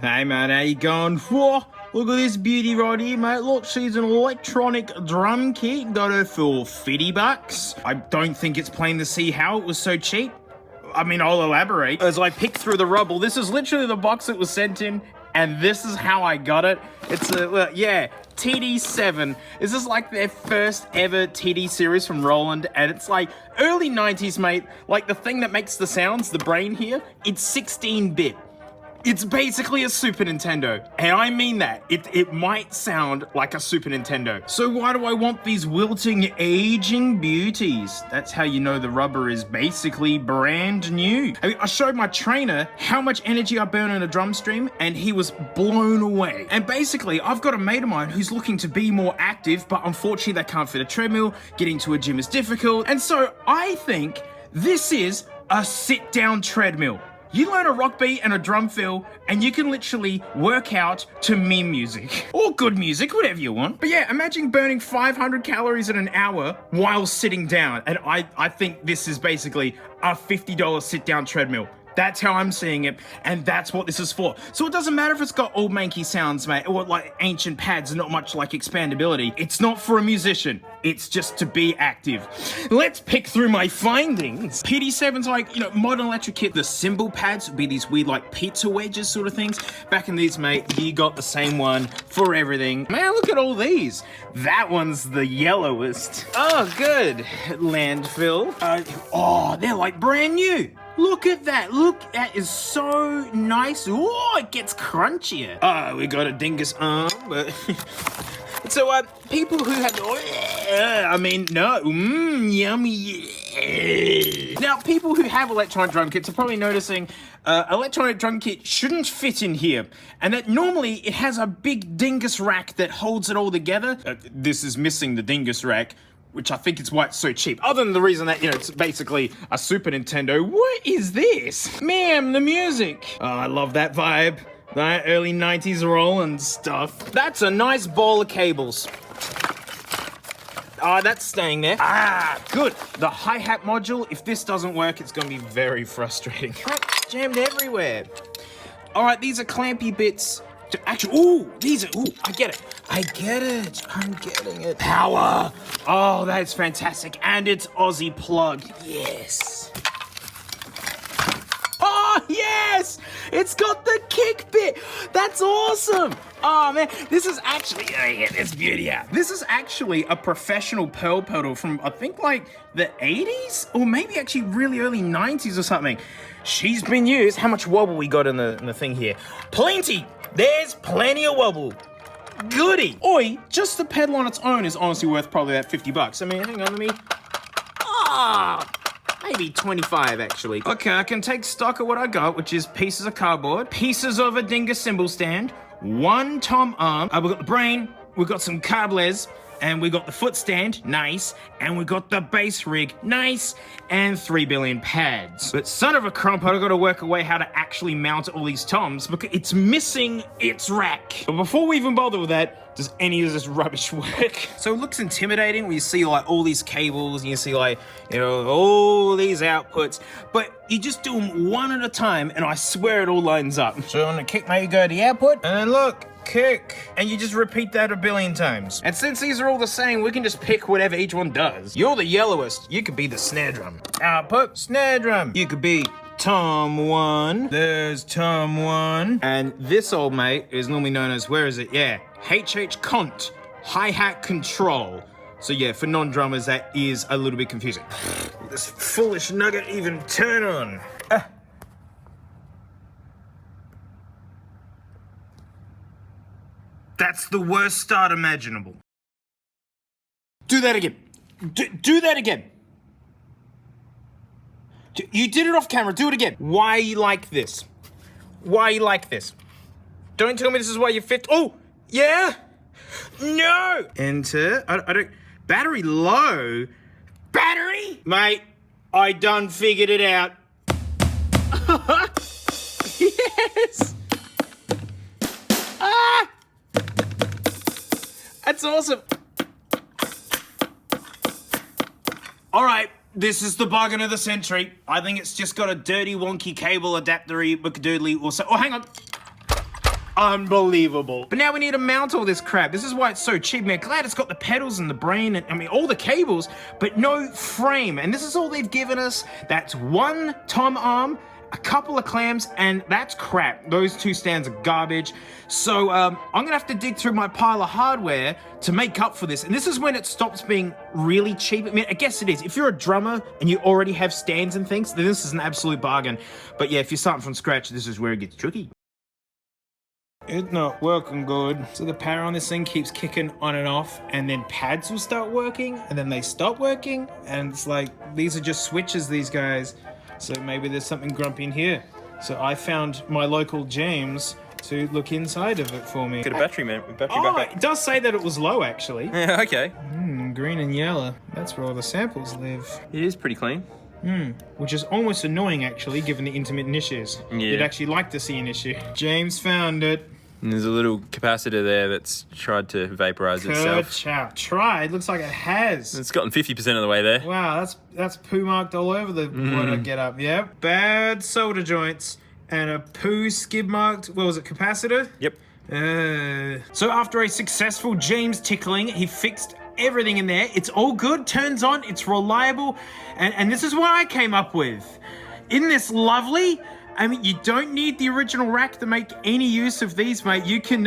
Hey man, how you going? Whoa, look at this beauty right here, mate. Look, she's an electronic drum kit. Got her for $50. I don't think it's plain to see how it was so cheap. I mean, I'll elaborate. As I pick through the rubble, this is literally the box that was sent in, and this is how I got it. It's a, TD7. This is like their first ever TD series from Roland, and it's like early 90s, mate. Like the thing that makes the sounds, the brain here, it's 16-bit. It's basically a Super Nintendo, and I mean that. It might sound like a Super Nintendo. So why do I want these wilting, aging beauties? That's how you know the rubber is basically brand new. I showed my trainer how much energy I burn in a drum stream, and he was blown away. And basically, I've got a mate of mine who's looking to be more active, but unfortunately they can't fit a treadmill, getting to a gym is difficult, and so I think this is a sit-down treadmill. You learn a rock beat and a drum fill, and you can literally work out to meme music. Or good music, whatever you want. But yeah, imagine burning 500 calories in an hour while sitting down. And I think this is basically a $50 sit-down treadmill. That's how I'm seeing it, and that's what this is for. So it doesn't matter if it's got old manky sounds, mate, or like ancient pads and not much like expandability. It's not for a musician. It's just to be active. Let's pick through my findings. PD7's like, modern electric kit. The cymbal pads would be these weird like pizza wedges sort of things. Back in these, mate, you got the same one for everything. Man, look at all these. That one's the yellowest. Oh, good. Landfill. They're like brand new. Look at that. Look, that is so nice. Oh, it gets crunchier. Oh, we got a dingus arm. So, people who have... yummy. Now, people who have electronic drum kits are probably noticing electronic drum kit shouldn't fit in here. And that normally it has a big dingus rack that holds it all together. This is missing the dingus rack, which I think is why it's so cheap. Other than the reason that, it's basically a Super Nintendo. What is this? Ma'am, the music. Oh, I love that vibe. That early 90s Roland stuff. That's a nice ball of cables. That's staying there. Good. The hi-hat module, if this doesn't work, it's gonna be very frustrating. It's jammed everywhere. All right, these are clampy bits. I get it. I'm getting it. Power. Oh, that's fantastic. And it's Aussie plug. Yes. Oh, yes. It's got the kick bit. That's awesome. Oh, man. This is actually, get this beauty out. This is actually a professional pearl pedal from, I think, like the 80s? Or maybe actually really early 90s or something. She's been used. How much wobble we got in the thing here? Plenty. There's plenty of wobble. Goody. Oi, just the pedal on its own is honestly worth probably about $50. I mean, hang on, maybe 25 actually. Okay, I can take stock of what I got, which is pieces of cardboard, pieces of a dingus cymbal stand, one tom arm, we got the brain, we got some carblers, and we got the foot stand, nice, and we got the bass rig, nice, and 3 billion pads. But son of a crumpet, I gotta work away how to actually mount all these toms because it's missing its rack. But before we even bother with that, does any of this rubbish work? So it looks intimidating when you see like all these cables and you see like, all these outputs, but you just do them one at a time and I swear it all lines up. So on the kick, mate, you go to the output and look, kick, and you just repeat that a billion times. And since these are all the same, we can just pick whatever each one does. You're the yellowest. You could be the snare drum. Output, snare drum. You could be tom 1. There's tom 1. And this old mate is normally known as, where is it? Yeah, HH Cont, hi-hat control. So yeah, for non-drummers, that is a little bit confusing. This foolish nugget even turn on. That's the worst start imaginable. Do that again. Do that again. You did it off camera. Do it again. Why are you like this? Why are you like this? Don't tell me this is why you fit. Oh, yeah? No. Enter. I don't. Battery low. Battery? Mate, I done figured it out. Yes. That's awesome. All right, this is the bargain of the century. I think it's just got a dirty, wonky cable adaptery, bookadoodly, or so. Oh, hang on. unbelievable. But now we need to mount all this crap. This is why it's so cheap, man. Glad it's got the pedals and the brain and, I mean, all the cables, but no frame. And this is all they've given us. That's one tom arm, a couple of clamps, and that's crap. Those two stands are garbage. So I'm gonna have to dig through my pile of hardware to make up for this. And this is when it stops being really cheap. I mean, I guess it is. If you're a drummer and you already have stands and things, then this is an absolute bargain. But yeah, if you're starting from scratch, this is where it gets tricky. It's not working good. So the power on this thing keeps kicking on and off, and then pads will start working, and then they stop working. And it's like, these are just switches, these guys. So maybe there's something grumpy in here. So I found my local James to look inside of it for me. Get a battery, man. Battery Oh, backup. it does say that it was low, actually. Yeah, okay. Green and yellow. That's where all the samples live. It is pretty clean. Which is almost annoying, actually, given the intermittent issues. Yeah. You'd actually like to see an issue. James found it. And there's a little capacitor there that's tried to vaporize itself. Ka-chow. Tried. Looks like it has. It's gotten 50% of the way there. Wow, that's poo marked all over the what I get up. Yep. Bad solder joints and a poo skid marked, what was it, capacitor? Yep. So after a successful James tickling, he fixed everything in there. It's all good, turns on, it's reliable, and this is what I came up with. Isn't this lovely? I mean, you don't need the original rack to make any use of these, mate. You can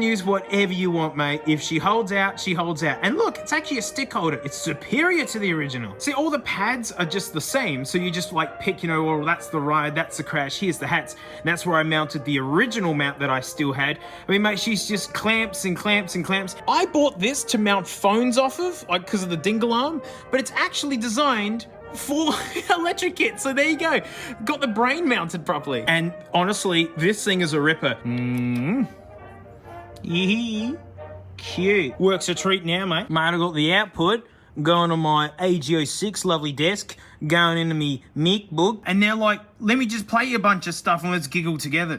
use whatever you want, mate. If she holds out, she holds out. And look, it's actually a stick holder. It's superior to the original. See, all the pads are just the same. So you just like pick, you know, well, that's the ride, that's the crash, here's the hats. And that's where I mounted the original mount that I still had. I mean, mate, she's just clamps and clamps and clamps. I bought this to mount phones off of, like, because of the dingle arm, but it's actually designed for electric kit. So there you go. Got the brain mounted properly. And honestly, this thing is a ripper. Cute. Works a treat now, mate. Mate, I got the output going on my AGO6 lovely desk, going into me MacBook, and now like, let me just play you a bunch of stuff and let's giggle together.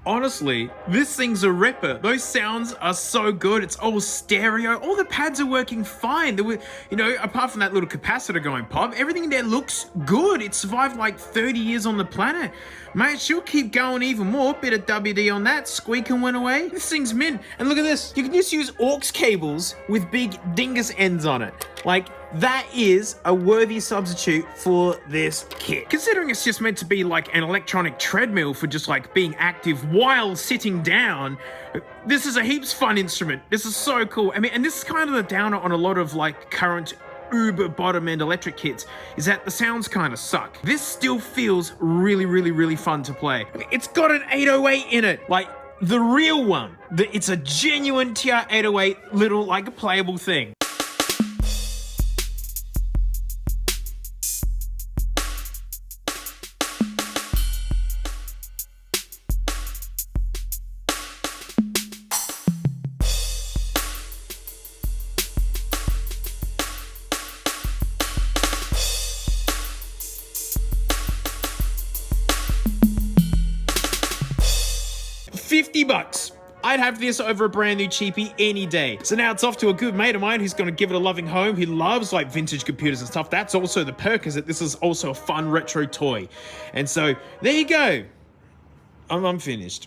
Honestly, this thing's a ripper. Those sounds are so good. It's all stereo. All the pads are working fine. There were, you know, apart from that little capacitor going pop, everything there looks good. It survived like 30 years on the planet. Mate, she'll keep going even more. Bit of WD on that. Squeaking went away. This thing's mint. And look at this. You can just use aux cables with big dingus ends on it. Like, that is a worthy substitute for this kit. Considering it's just meant to be like an electronic treadmill for just like being active while sitting down, this is a heaps fun instrument. This is so cool. I mean, and this is kind of the downer on a lot of like current uber bottom end electric kits, is that the sounds kind of suck. This still feels really, really, really fun to play. I mean, it's got an 808 in it, like the real one. It's a genuine TR-808 little like a playable thing. 50 bucks. I'd have this over a brand new cheapie any day. So now it's off to a good mate of mine who's going to give it a loving home. He loves like vintage computers and stuff. That's also the perk, is that this is also a fun retro toy. And so there you go. I'm finished.